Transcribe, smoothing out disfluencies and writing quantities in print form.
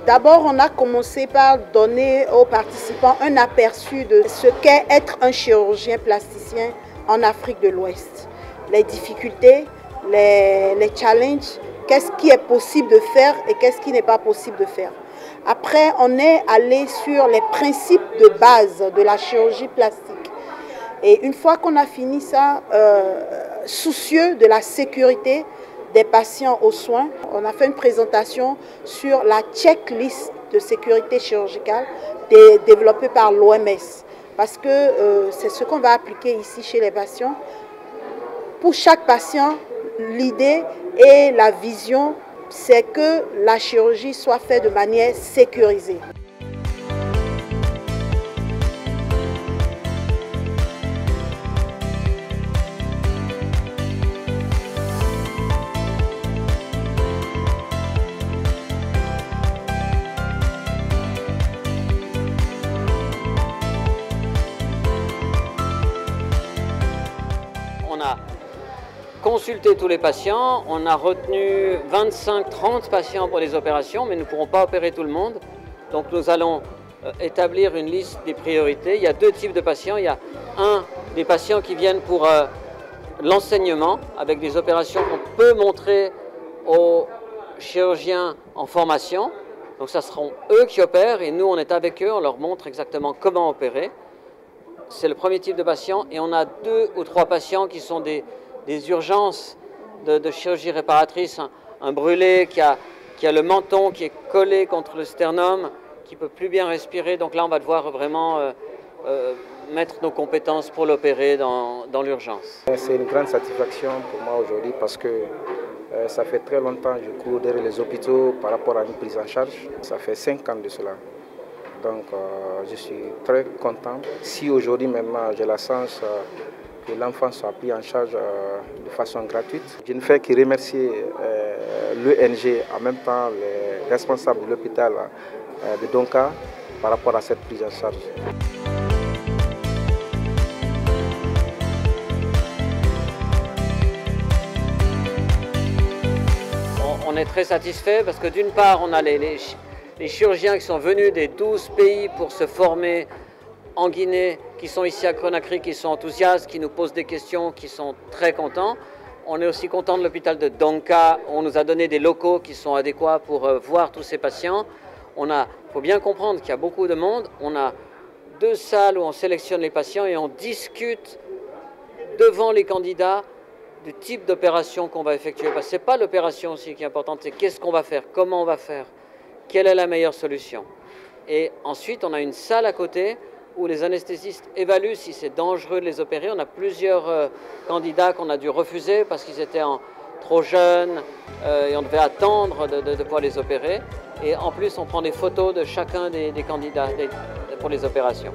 D'abord, on a commencé par donner aux participants un aperçu de ce qu'est être un chirurgien plasticien en Afrique de l'Ouest. Les difficultés, les challenges, qu'est-ce qui est possible de faire et qu'est-ce qui n'est pas possible de faire. Après, on est allé sur les principes de base de la chirurgie plastique. Et une fois qu'on a fini ça, soucieux de la sécurité des patients aux soins, on a fait une présentation sur la checklist de sécurité chirurgicale développée par l'OMS. Parce que c'est ce qu'on va appliquer ici chez les patients. Pour chaque patient, l'idée et la vision, c'est que la chirurgie soit faite de manière sécurisée. On a consulté tous les patients, on a retenu 25-30 patients pour les opérations, mais nous ne pourrons pas opérer tout le monde. Donc nous allons établir une liste des priorités. Il y a deux types de patients. Il y a des patients qui viennent pour l'enseignement, avec des opérations qu'on peut montrer aux chirurgiens en formation. Donc ça seront eux qui opèrent et nous on est avec eux, on leur montre exactement comment opérer. C'est le premier type de patient et on a 2 ou 3 patients qui sont des urgences de chirurgie réparatrice. Un brûlé qui a le menton qui est collé contre le sternum, qui ne peut plus bien respirer. Donc là, on va devoir vraiment mettre nos compétences pour l'opérer dans l'urgence. C'est une grande satisfaction pour moi aujourd'hui parce que ça fait très longtemps que je cours derrière les hôpitaux par rapport à une prise en charge. Ça fait 5 ans de cela. Donc je suis très content. Si aujourd'hui maintenant j'ai la chance que l'enfant soit pris en charge de façon gratuite, je ne fais que remercier l'ENG, en même temps les responsables de l'hôpital de Donka par rapport à cette prise en charge. On est très satisfait parce que d'une part on a les chirurgiens qui sont venus des 12 pays pour se former en Guinée, qui sont ici à Conakry, qui sont enthousiastes, qui nous posent des questions, qui sont très contents. On est aussi content de l'hôpital de Donka. On nous a donné des locaux qui sont adéquats pour voir tous ces patients. Il faut bien comprendre qu'il y a beaucoup de monde. On a 2 salles où on sélectionne les patients et on discute devant les candidats du type d'opération qu'on va effectuer. Parce que ce n'est pas l'opération aussi qui est importante, c'est qu'est-ce qu'on va faire, comment on va faire, quelle est la meilleure solution. Et ensuite, on a une salle à côté où les anesthésistes évaluent si c'est dangereux de les opérer. On a plusieurs candidats qu'on a dû refuser parce qu'ils étaient trop jeunes et on devait attendre de pouvoir les opérer. Et en plus, on prend des photos de chacun des candidats pour les opérations.